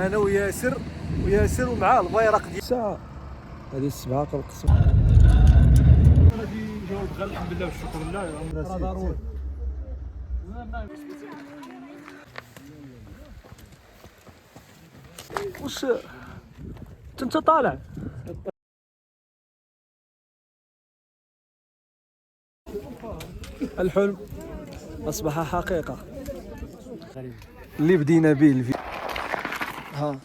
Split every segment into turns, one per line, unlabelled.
انا وياسر ومعاه البيرق ديال الساعه هذه السبعه كنقسم.
غادي جاوب غير الحمد لله والشكر لله راه ضروري.
واش انت طالع؟ الحلم اصبح حقيقه اللي بدينا به ها.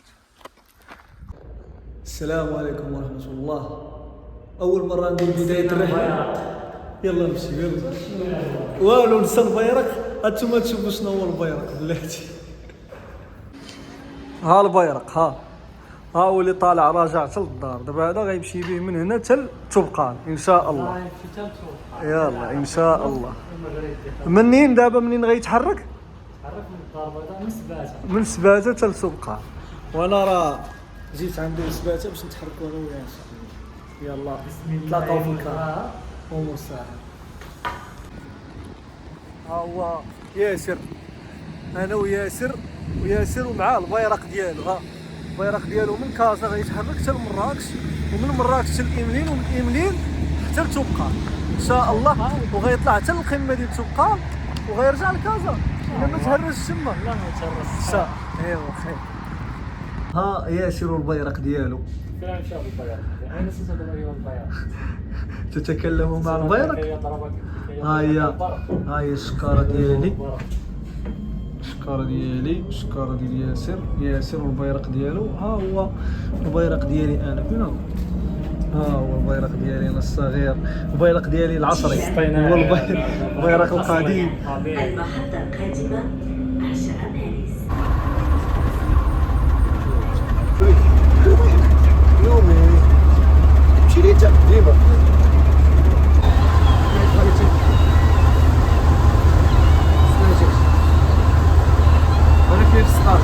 السلام عليكم ورحمه الله. اول مره ندير بدايه الرحله. يلا نمشي يلا والو نسى البيرق. هانتوما تشوفوا شنو هو البيرق بلاتي. ها البيرق ها هو اللي طالع راجع حتى للدار. دابا هذا غيمشي به من هنا حتى لتبقان ان شاء الله. يلا ان شاء الله. منين دابا منين غيتحرك؟
تحرك من الدار البيضاء من سباته.
من سباته حتى لتبقان. وانا راه جيت عنده سباته باش نتحركوا انا وياه ان شاء الله. يلا نتلاقاو في الكار ومساعد. ها هو ياسر انا وياسر ومعاه البيرق ديالو. ها البيرق ديالو من كازا غيتحرك حتى لمراكش ومن مراكش حتى لإملين ومن إملين حتى لتبقان ان شاء الله. وغيطلع حتى للقمه ديال تبقان وغيرجع لكازا الا ما تهرسش تما.
لا ما تهرسش.
ايوا خير. ها ياسر والبيرق ديالو.
فين نمشيو بالبياض؟ اين سنتدرب البياض؟
تتكلم مع البيرق. ها هي الشكاره ديالي الشكاره ديال ياسر والبيرق ديالو. ها هو البيرق ديالي انا. فين هو؟ ها هو البيرق ديالي انا الصغير. البيرق ديالي العصري هو البيرق القديم.
المحطة القادمة عشاء باريس.
يومي مشي لي حتى ديما انا كيف الصحاب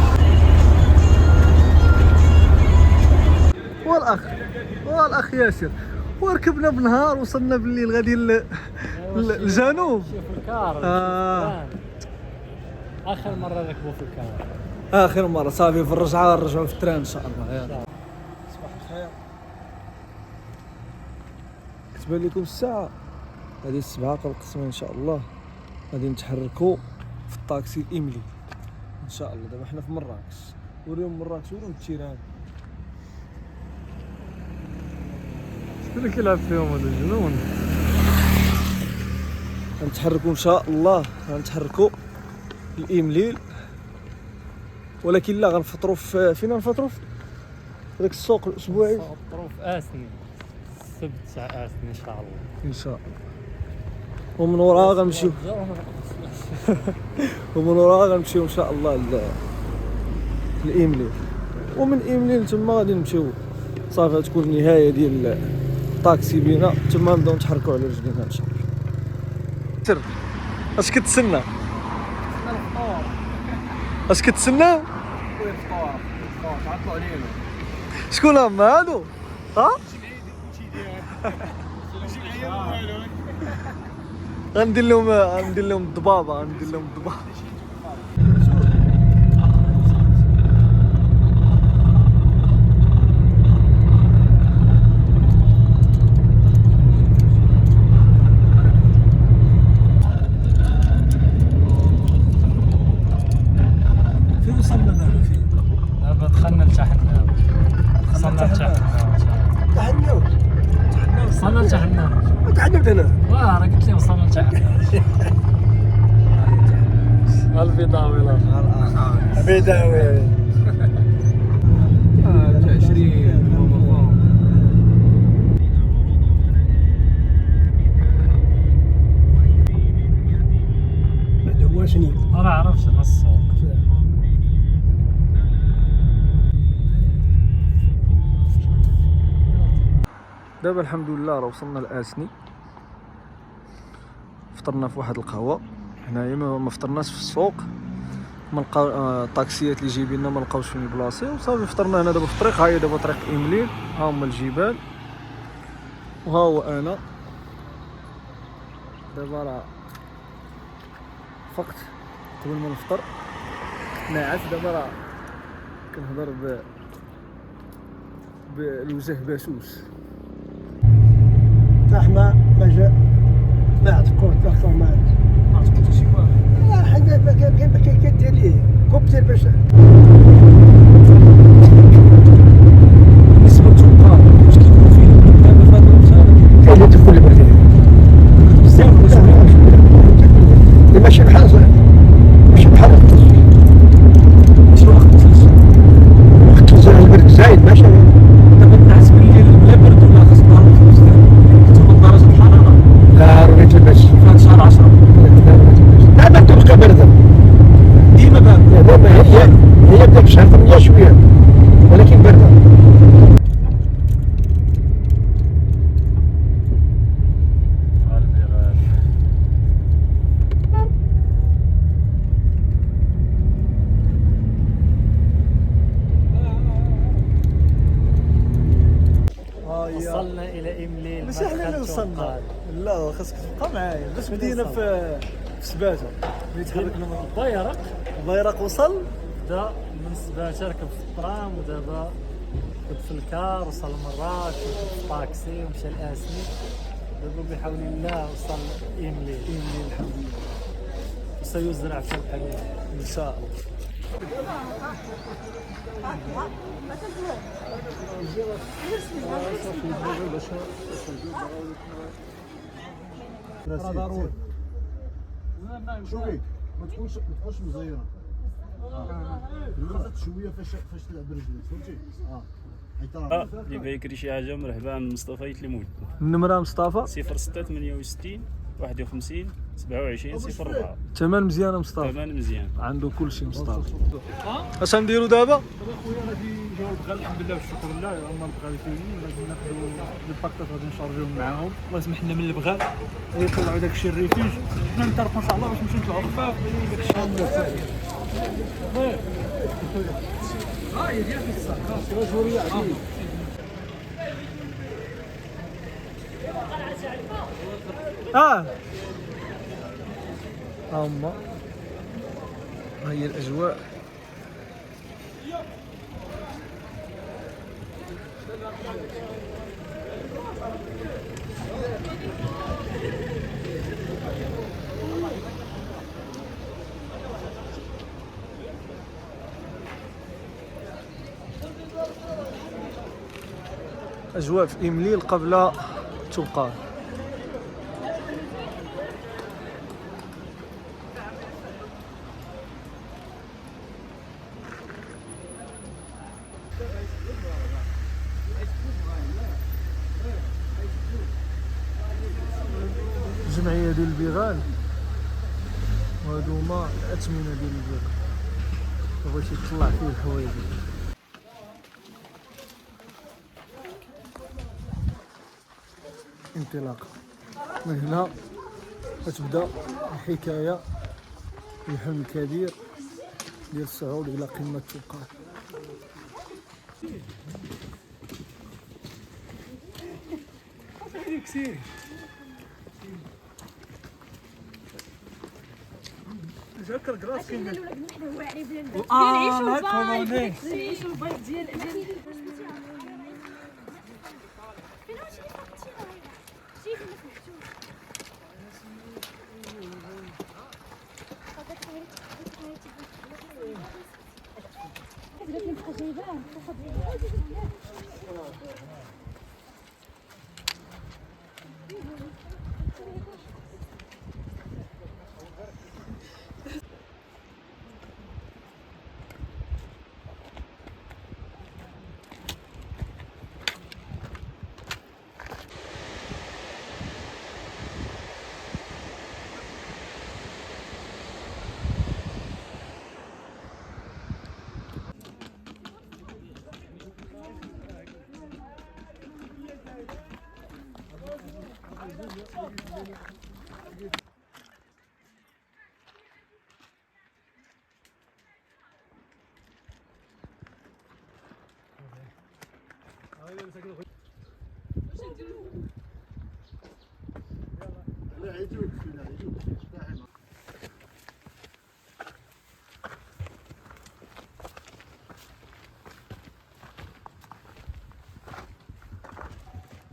والاخ ياسر. وركبنا بنهار وصلنا بالليل غادي للجنوب.
في الكار. اخر مره نركبوا في الكار.
اخر مره صافي في الرجعه نرجعوا في التران ان شاء الله. يلا صباح الخير. كتبان لكم الساعه هذه السبعه كنقسمها ان شاء الله. غادي نتحركوا في الطاكسي الإملي ان شاء الله. دابا حنا في مراكش. وريهم مراكش وريهم التيران.
شكون اللي كيلعب فيهم هذا الجنون؟
غنتحركوا ان شاء الله. غنتحركوا الإمليل ولكن لا غنفطروا فين غنفطروا؟ في داك السوق الاسبوعي.
نفطروا في اسني السبت تاع اسني ان شاء الله.
ان شاء الله. ومن وراها غنمشيو ان شاء الله لإمليل. ومن إمليل تما غادي نمشيو صافي تكون النهايه ديال الطاكسي بينا تما نبداو نتحركوا على رجلينا ان شاء الله. سر اش كتسنى؟ اش كتسنى؟
تعطلوا علينا.
شكون هما هادو؟ ها؟ غندير لهم الضبابه. فين وصلنا دابا؟
دابا دخلنا لتحنا. وصلنا
تحنمت انا.
راه قلت لي وصلنا لتحنا. البيضاوي لا
بيداوي 20 هو شنو؟
ما عرفتش انا الصوت.
دابا الحمد لله راه وصلنا لاسني. فطرنا في واحد القهوه حنايا. ما فطرناش في السوق. ما لقاو الطاكسيات اللي جايبيننا ما لقاوش فين البلاصي وصافي فطرنا هنا دابا في الطريق. ها هي دابا طريق إمليل. ها هما الجبال وها هو انا. دابا راه فقت قبل ما نفطر ناعس. دابا راه كنهضر بالوجه باشوش.
زحمة ما جا ما عتقوش تاخذ ما
عرفت كنت شي واحد
حاجة ما كيدير ليه كوبتير باش
بالنسبه للتوقع واش كيكون فيه دابا في هذا الوقت هذا
كاين اللي تدخل البرد
بزاف ولا شويه
ماشي بحال
شنو وقت
وقت البرد زايد ماشي
دابا الناس بالليل بلا برد ولا خاص النهار يكون بزاف كتبان درجه الحراره
لا راه ما يتلبسش
في هذا شهر 10
دابا تبقى باردة
ديما بارد.
دابا هي بدات في شهر 8 شوية ولكن باردة
وصلنا الى امليل.
ماشي حنا اللي وصلنا، لا خاصك تبقى معايا باش بدينا في سباتة ملي تحركنا من
البيرق
البيرق وصل.
بدا من سباتة ركب في الترام، ودابا ركب في الكار وصل مراكش، وركب في الطاكسي ومشى لاسني. دابا بحول الله وصل امليل
الحمد لله
وسيزرع في القليل
ان شاء الله.
راه ضروري شوفي ما تكونش مزيره خاصك شويه فاش تلعب رجليك فهمتي
اللي بايكري شي حاجه مرحبا مصطفى يتلمود
النمرة مصطفى
06 68 51 27 04.
تمام مزيانة مصطفى
تمام مزيان.
عنده كل شيء مصطفى. اش غنديرو دابا؟
خويا غادي نجاو البغال الحمد لله والشكر لله. هما البغال كاينين، غادي ناخذوا لي باكات غادي نشارجيوهم معاهم. الله يسمح لنا من البغال يطلعوا داكشي الريفيج، حنا نطرقوا ان شاء الله باش نمشيو نطلعوا خفاف داكشي. هي ديال الصح
هما ها هي الاجواء. اجواء في امليل قبل تبقى. الجمعية ديال البغال وهادو هما الأثمنة ديال البغال، بغيتي تطلع فيه الحوايج. انطلاقة من هنا غتبدا الحكاية، الحلم الكبير ديال الصعود إلى قمة توقال. جاك الكراس كاين
لا كوموندي نعيشوا البايك ديال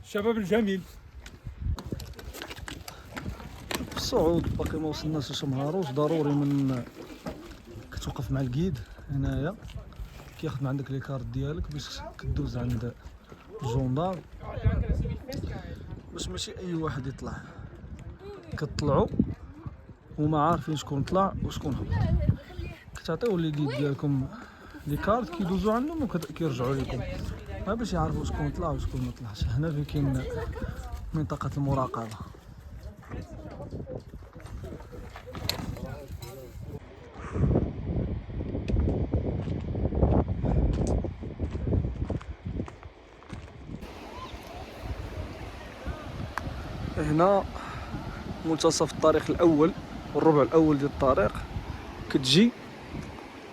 الشباب الجميل.
الصعود باقي ما وصلناش لشمهاروش، ضروري من كتوقف مع الكيد هنايا كياخد من عندك لي كارت ديالك باش كدوز عند الجندار، باش ماشي اي واحد يطلع، كتطلعوا وما عارفين شكون طلع وشكون هبط، كتعطيو لي كيد ديالكم لي كارت كيدوزو عندهم وكيرجعوا لكم باش يعرفوا شكون طلع وشكون ما طلعش. هنا فين كاين منطقة المراقبة. هنا منتصف الطريق الاول والربع الاول ديال الطريق، كتجي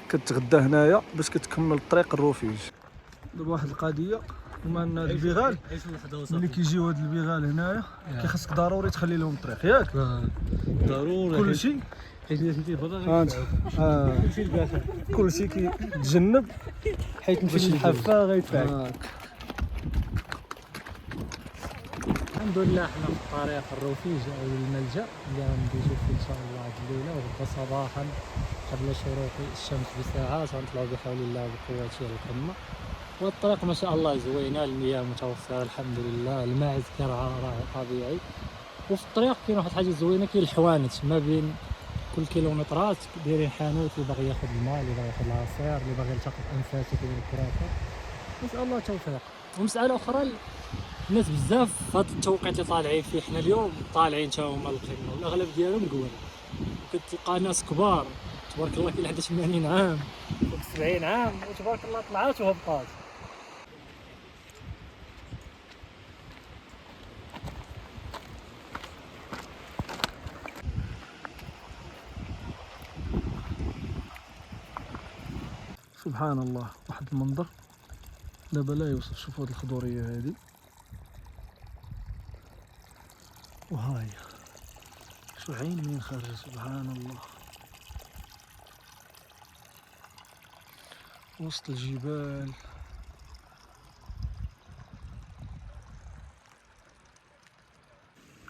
كتغدى هنايا باش كتكمل الطريق الروفيج. دابا واحد القضيه هما ان هاد البغال ملي كيجيو هاد البغال هنايا كيخصك ضروري تخلي لهم الطريق ياك
ضروري
كلشي
حيت مشيتي
كلشي كيتجنب
حيت مشيتي الحافه غيدفعك.
الحمد لله حنا في الطريق الروفيج او الملجا اللي غندوزو فيه ان شاء الله هاد الليله، وغدا صباحا قبل شروق الشمس بساعات غنطلعوا بحول الله وبقوته القمه. والطريق ما شاء الله زوينه، المياه متوفره الحمد لله، الماء راه طبيعي. وفي الطريق كاين واحد الحاجه زوينه، كاين الحوانت ما بين كل كيلومترات دايرين حانوت اللي باغي ياخذ الماء، اللي باغي ياخذ العصير، اللي باغي يلتقط انفاسه كاين الكراسه. نسال الله التوفيق. ومساله اخرى، الناس بزاف في هذا التوقيت اللي طالعين فيه حنا اليوم طالعين تا هما للقمه، والاغلب ديالهم قوال، كتلقى ناس كبار تبارك الله كاين 80 عام و 70 عام وتبارك الله طلعات وهبطات.
سبحان الله واحد المنظر دابا لا يوصف. شوفوا هاد الخضوريه هادي، وهاي شو عين منين خارجه، سبحان الله، وسط الجبال.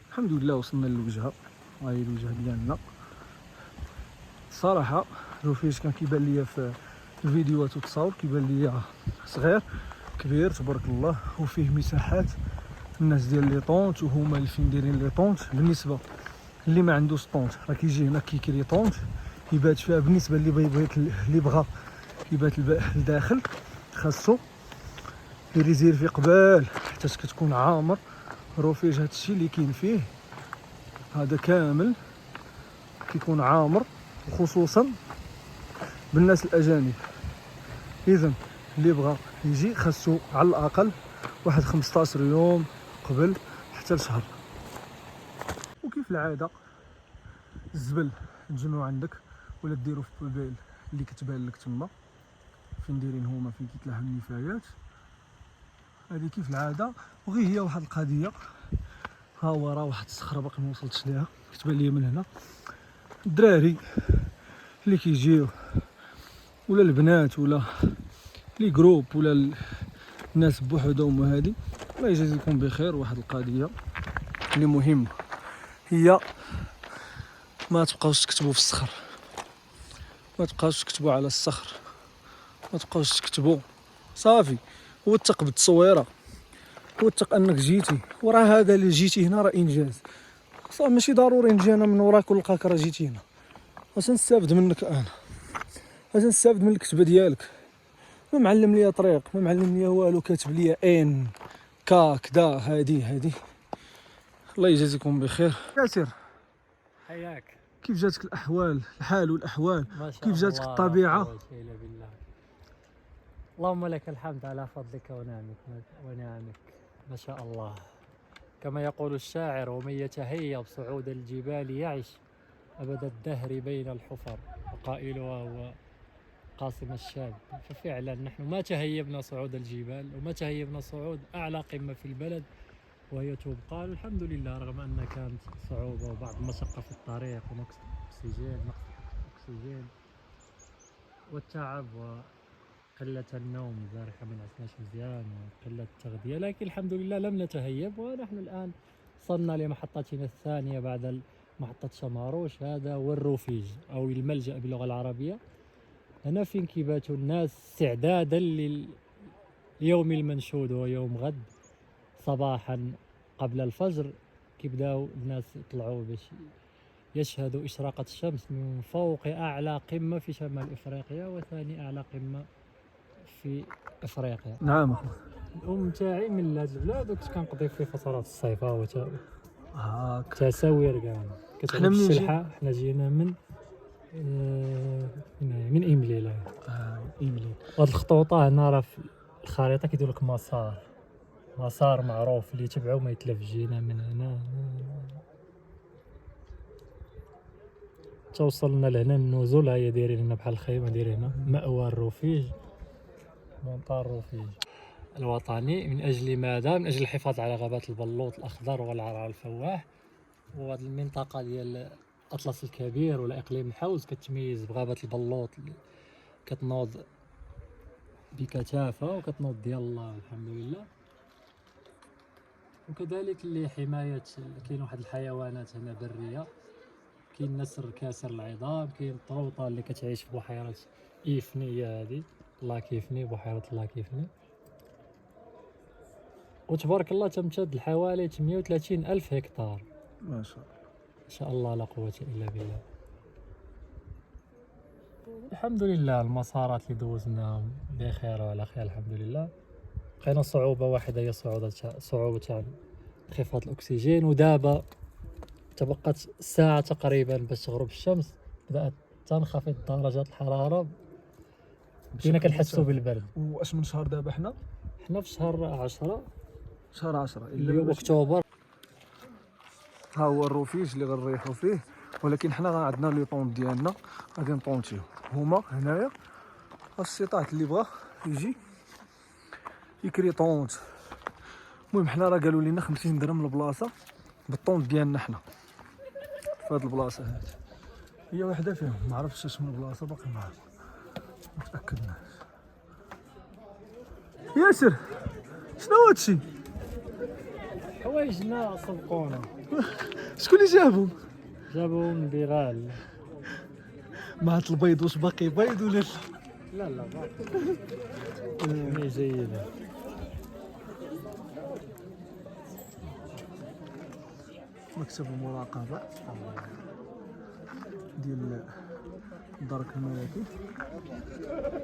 الحمد لله وصلنا للوجهه، هاي الوجهه ديالنا. صراحه روفيج كان كيبان ليا في الفيديوهات والتصاور كيبان ليا صغير كبير تبارك الله، وفيه مساحات الناس ديال لي طونط، وهما اللي فين دايرين لي طونط. بالنسبه اللي ما عندوش طونط راه كيجي هنا كيكري طونط يبات فيها. بالنسبه اللي بغى يبات لداخل خاصو يريزيرفي قبال حتى كتكون عامر. روفيج هادشي اللي كاين فيه هذا كامل كيكون عامر، خصوصا بالناس الاجانب. اذا اللي بغى يجي خاصو على الاقل واحد 15 يوم قبل حتى لشهر. وكيف العاده الزبل تجنو عندك ولا ديرو في البوبيل اللي كتبان لك تما فين دايرين هما، فين كيتلاحوا النفايات. هذه كيف العاده. وغير هي واحد القضيه، ها هو راه واحد الصخره باقي ما وصلتش ليها كتبان لي من هنا. الدراري اللي كيجيو ولا البنات ولا لي جروب ولا الناس بوحدهم، هذه الله يجازيكم بخير. واحد القضيه اللي مهمه هي ما تبقاوش تكتبوا في الصخر، ما تبقاوش تكتبوا على الصخر، ما تبقاوش تكتبوا صافي. وثق بالتصويره، وثق انك جيتي، وراه هذا اللي جيتي هنا راه انجاز. صافي ماشي ضروري نجي انا من وراك ونلقاك راه جيتي هنا. اش نستافد منك انا؟ اش نستافد من الكتبه ديالك؟ ما معلم ليا طريق، ما معلم ليا والو، كاتب ليا ان كا كدا. هادي الله يجازيكم بخير. ياسر
حياك.
كيف جاتك الاحوال، الحال والاحوال؟
ما شاء
كيف جاتك
الله،
الطبيعه؟
لا قوة إلا بالله. اللهم لك الحمد على فضلك ونعمك ما شاء الله. كما يقول الشاعر: ومن يتهيب صعود الجبال يعش أبد الدهر بين الحفر، وقائلها هو قاسم الشاب. ففعلا نحن ما تهيبنا صعود الجبال، وما تهيبنا صعود أعلى قمة في البلد وهي توبقال. الحمد لله رغم أن كانت صعوبة وبعض المشقة في الطريق ونقص أكسجين والتعب قلة النوم البارحة ما نعسناش مزيان وقلة التغذية، لكن الحمد لله لم نتهيب، ونحن الآن وصلنا لمحطتنا الثانية بعد محطة شماروش. هذا هو الرفيج أو الملجأ باللغة العربية. هنا فين كيباتو الناس استعدادا لليوم المنشود وهو يوم غد. صباحا قبل الفجر كيبداو الناس يطلعوا باش يشهدوا إشراقة الشمس من فوق أعلى قمة في شمال إفريقيا وثاني أعلى قمة في إفريقيا.
نعم اخويا.
الأم تاعي من هاد البلاد وكنت كنقضي في فترات الصيف هو
هاك
تساوير كاع. كتعرف
منين
الشلحة، حنا جينا من من إمليل.
إيميلي.
هاد الخطوطة هنا راه في الخريطة كيدير لك مسار معروف اللي يتبعو ما يتلف. جينا من هنا توصلنا لهنا النزول. هيا دايرين هنا بحال الخيمة، دايرين هنا مأوى الرفيج، مونطار الرفيج الوطني. من أجل ماذا؟ من أجل الحفاظ على غابات البلوط الأخضر والعرعر الفواح. وهذه المنطقة ديال الأطلس الكبير ولا إقليم الحوز كتميز بغابة البلوط اللي كتنوض بكثافة وكتنوض ديال الله الحمد لله. وكذلك اللي حماية كاين واحد الحيوانات هنا برية، كاين نسر كاسر العظام، كاين الطروطة اللي كتعيش في بحيرة إيفني. هي هذه الله كيفني، بحيرة الله كيفني. وتبارك الله تمتد لحوالي 830 ألف هكتار.
ما شاء الله.
إن شاء الله لا قوة إلا بالله. الحمد لله المسارات اللي دوزناهم بخير وعلى خير الحمد لله. لقينا صعوبة واحدة هي صعوبة تاع انخفاض الأكسجين. ودابا تبقت ساعة تقريبا باش تغرب الشمس، بدأت تنخفض درجات الحرارة، بدينا كنحسوا بالبرد.
واش من شهر دابا حنا
في شهر 10
شهر 10
اليوم أكتوبر.
ها هو الرفيج اللي غنريحوا فيه، ولكن حنا عندنا لي طون ديالنا غادي نطونتيو هما هنايا. السطاح اللي بغا يجي يكري طونت. المهم حنا راه قالوا لنا 50 درهم البلاصه بالطونت ديالنا حنا في هاد البلاصه هادي. هي واحده فيهم، ما عرفتش اسم البلاصه باقي ما متاكدناش. ياسر شنو هادشي؟
حوايجنا صدقونا،
شكون اللي جابهم؟
جابوا من بغال.
مع البيض واش باقي بيض ولا لا؟
لا باقي جيدة.
مكتب المراقبة ديال الدرك الملكي.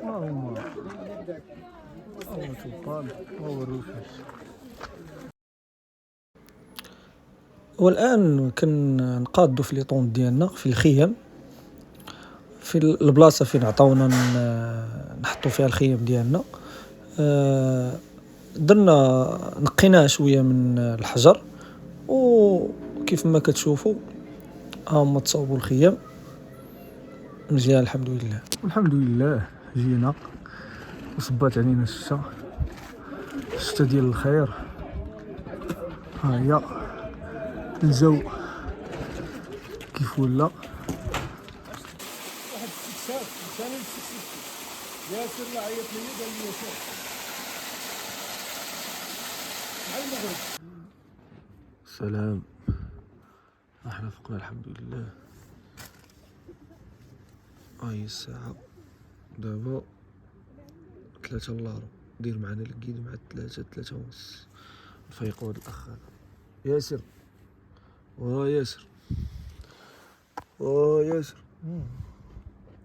ها هما تبقال هو الرفيج. والآن كنقادو في لي طون ديالنا في الخيام، في البلاصة فين عطاونا نحطو فيها الخيام ديالنا. درنا نقيناها شوية من الحجر، وكيف ما كتشوفوا هما تصاوبوا الخيام مزيان الحمد لله. والحمد لله جينا وصبات علينا الشتا ديال الخير. ها هي الجو كيف ولا. واحد الاستكشاف ثاني ياسر اللي عيط لي قال لي ياسر مع المغرب. سلام، احنا فقنا الحمد لله. هاي الساعة دابا 3 اللارو. دير معنا الكيد مع 3 ونص نفيقو هاد الاخ هذا ياسر. ياسر ياسر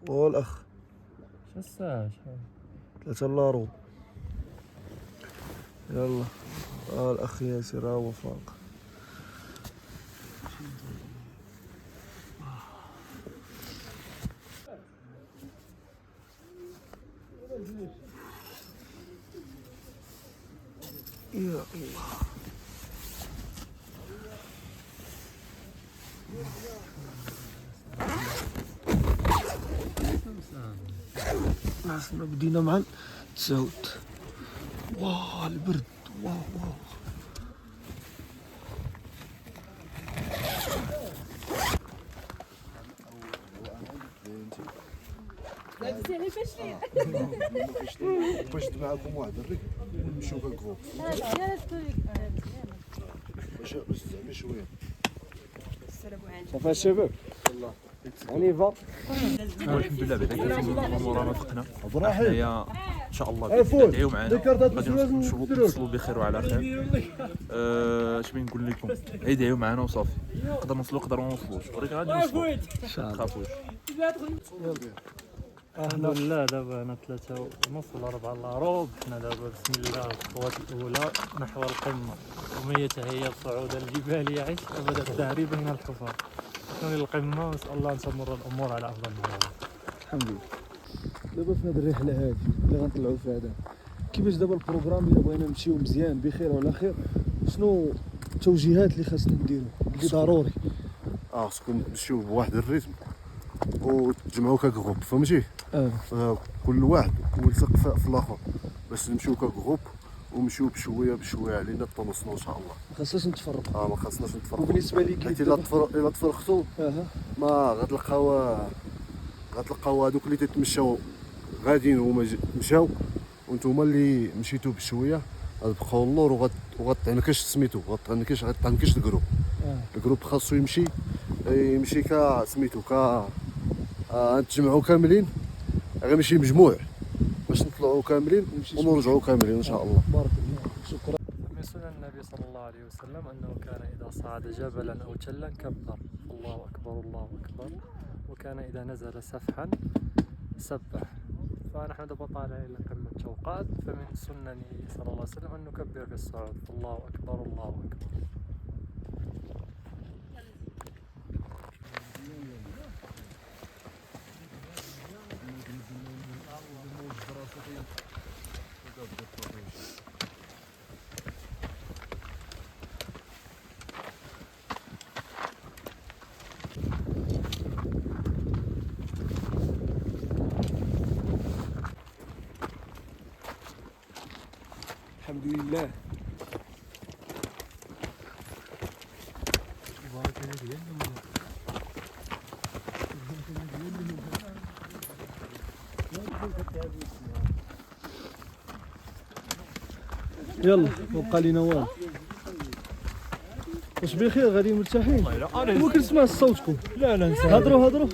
الاخ
شو الساعة؟
3 اللارو. يلا الاخ ياسر هو فاق. يا الله ناسنا بدينا مع التساوت. واو البرد، واو
باش معكم واحد الريك ونمشيو كالكروب باش زعما شويه.
صافي الشباب يعني فا
والحمد لله بعدا كيفاش الامور رافقنا
ابراهيم
حنايا ان شاء الله ادعيو معنا غادي نشوفوا نوصلوا بخير وعلى خير. اش بغيت نقول لكم، ادعيو معنا وصافي، نقدر نوصلوا نقدروا ما نوصلوش ولكن غادي نوصلوا ان شاء الله. تخافوش.
الحمد لله دابا انا 3:30 ولا 4 الا ربع. حنا دابا بسم الله الخطوات الاولى نحو القمه ومن يتهيأ صعودا الجبال يعيش ابدا الدهر بين الحفر. نحن للقمه ونسال الله ان تمر الامور على افضل ما.
الحمد لله. دابا في هذه الرحله هذه اللي غنطلعوا فيها دابا، كيفاش دابا البروغرام الا بغينا نمشيو مزيان بخير وعلى خير، شنو التوجيهات اللي خاصنا نديرو اللي ضروري؟
خصكم تمشيو بواحد الريتم وتجمعوا كجروب، فهمتي؟ كل واحد ويلصق في الاخر باش نمشيو كجروب ونمشيو بشويه بشويه علينا حتى نوصلوا ان شاء الله.
ما خاصناش نتفرقوا.
ما خاصناش نتفرقوا.
وبالنسبه لي
حيت الا تفرقتوا ما غتلقاو هذوك اللي تتمشاو غاديين هما مشاو وانتم اللي مشيتوا بشويه غتبقاو اللور وغتعنكش سميتو غتعنكش الجروب. الجروب خاصو يمشي سميتو نتجمعوا كاملين، غنمشي مجموع باش نطلعوا كاملين ونرجعوا كاملين ان شاء الله.
بارك الله. شكرا.
من سنن النبي صلى الله عليه وسلم انه كان اذا صعد جبلا او تلا كبر الله اكبر الله اكبر، وكان اذا نزل سفحا سبح. فنحن دابا طالعين الى قمه شوقات، فمن سننه صلى الله عليه وسلم ان نكبر في الصعود الله اكبر الله اكبر.
الحمد لله. يلا وبقى لينا والو. واش بخير غاديين مرتاحين؟ ممكن نسمع صوتكم.
لا لا نسى
هضروا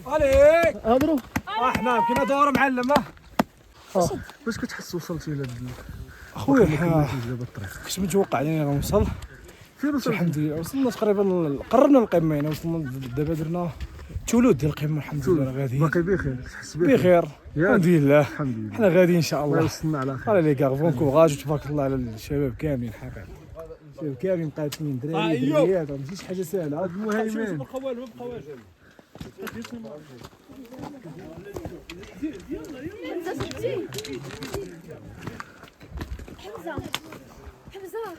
عليك
هضروا.
حنا كاين دور معلم.
باش كتحس وصلتي لهاد
اخويا
دابا الطريق؟
كنت متوقع انني غنوصل.
فين وصلت؟
الحمد لله وصلنا تقريبا قربنا القمه، يعني وصلنا دابا درنا تولود ديال القمه. الحمد لله غاديين
باقي بخير. كتحس
بخير الحمد لله.
الحمد لله.
حنا غاديين ان شاء الله.
وصلنا على خير.
على لي كارفون كوراج وتبارك الله على الشباب كاملين. حقيقه الشباب كاملين قاتلين دراري دريات، ما ماشيش حاجه سهله. هاد المهيمن
حمزه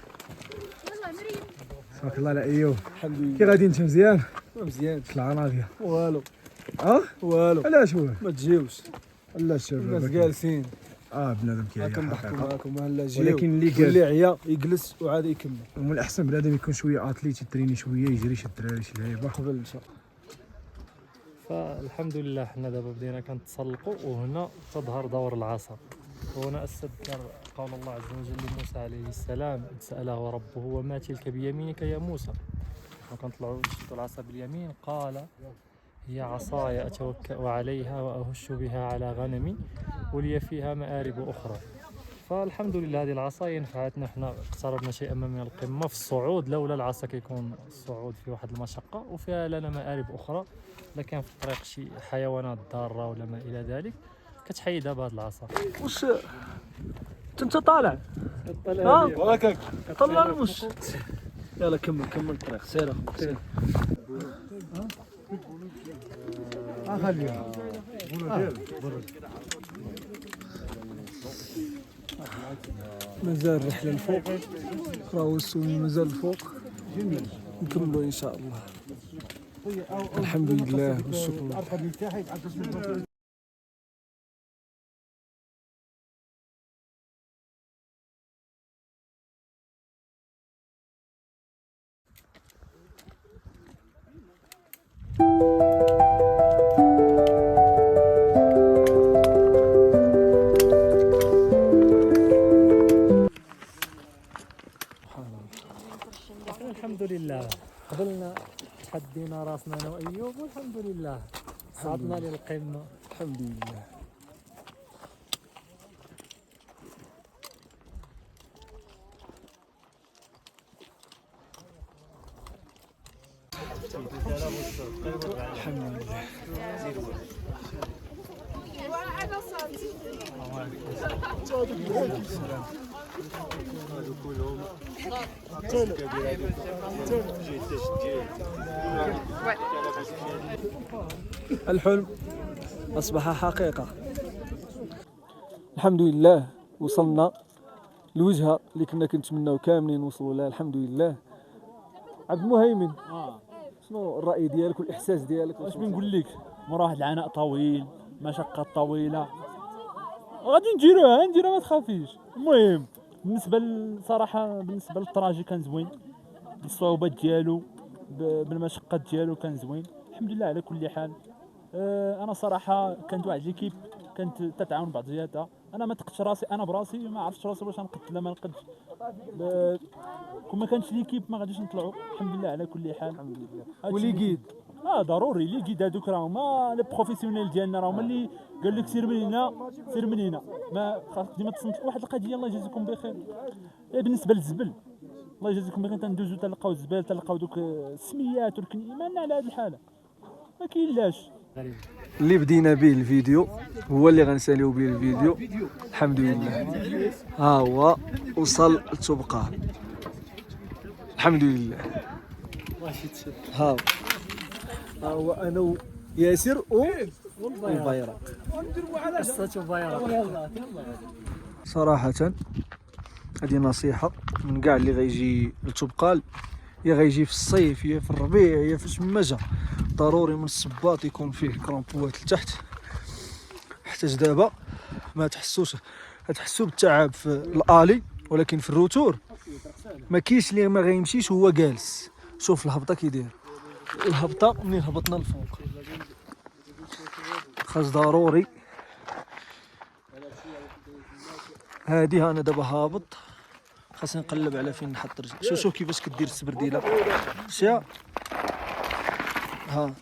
يلا مريم. تبارك الله على ايوب. الحمد لله. كي غادي انت مزيان؟ مزيان. طلع ناضيه والو. والو. علاش هو؟ ما تجيوش. لا الشباب الناس جالسين. بنادم كيعيا كنضحكوا معاكم. لا جيو، ولكن اللي عيا يجلس وعاد يكمل. ومن الاحسن بنادم يكون شويه اتليت، يتريني شويه، يجري شي الدراري شي لعيبه قبل ان شاء الله.
فالحمد لله حنا دابا بدينا كنتسلقوا، وهنا تظهر دور العصا. وهنا استذكر قول الله عز وجل لموسى عليه السلام إذ سأله ربه وما تلك بيمينك يا موسى. وكنطلعوا نشدوا العصا باليمين، قال هي عصاي أتوكأ عليها وأهش بها على غنمي ولي فيها مآرب أخرى. فالحمد لله هذه العصا نفعتنا. حنا اقتربنا شيئا ما من القمة في الصعود، لولا العصا كيكون الصعود في واحد المشقة، وفيها لنا مآرب أخرى. إلا كان في الطريق شي حيوانات ضارة ولا ما إلى ذلك كتحيدها بهذه العصا.
واش انت طالع؟
هكاك
طلع المش. يلا كمل الطريق. سير سير. خليها مازال الرحله الفوق، راهو السومي مازال الفوق. نكملوا ان شاء الله. الحمد لله والشكر.
الحمد لله قبلنا تحدينا راسنا انا وايوب والحمد لله صعدنا للقمه.
الحمد لله. الحلم أصبح حقيقة. الحمد لله وصلنا الوجهة اللي كنا كنتمناو كاملين نوصلوا لها الحمد لله. عبد المهيمن شنو الرأي ديالك والإحساس ديالك؟
واش بنقول لك، مرا واحد العناء طويل، مشقة طويلة، غادي نديروها ما تخافيش. المهم بالنسبة صراحة بالنسبة للطراجي كان زوين، بالصعوبات ديالو بالمشقة ديالو كان زوين الحمد لله على كل حال. انا صراحة كانت واحد ليكيب كانت تتعاون بعضياتها. انا ما تقتش راسي انا براسي، ما عرفتش راسي واش نقد ولا ما نقدش. كون ما كانش ليكيب ما غاديش نطلعوا الحمد لله على كل حال. الحمد لله.
ولي قيد
ضروري لي قيد هذوك راهما لي بروفيسيونيل ديالنا، راهما اللي قال لك سير من هنا سير من هنا، ما خاص ديما تصنت واحد القضيه. الله يجازيكم بخير. بالنسبه للزبل الله يجازيكم بخير، تندوزو تلقاو الزبال تلقاو دوك السميات والكنيمان على هذه الحاله ما كاينلاش.
اللي بدينا به الفيديو هو اللي غنساليو به الفيديو. الحمد لله ها هو وصل لتبقى الحمد لله. ها هو انا وياسر والبيرق.
قصة بيرق
صراحة هذه نصيحة من كاع اللي غيجي لتبقال، يا غيجي في الصيف يا في الربيع يا في الشمجة، ضروري من الصباط يكون فيه كرامبوات لتحت. حتى دابا ما تحسوش، تحسوا بالتعب في الالي، ولكن في الروتور ما كاينش اللي ما غيمشيش هو جالس. شوف الهبطه كي داير، الهبطه منين هبطنا الفوق خاص ضروري. هادي انا دابا هابط، خاصني نقلب على فين نحط رجلي. شوف كيفاش كدير السبرديله شا ها.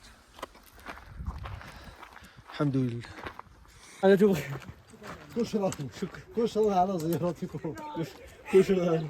الحمد لله.
انا تبغي
كل شيء على زيارتكم كل شيء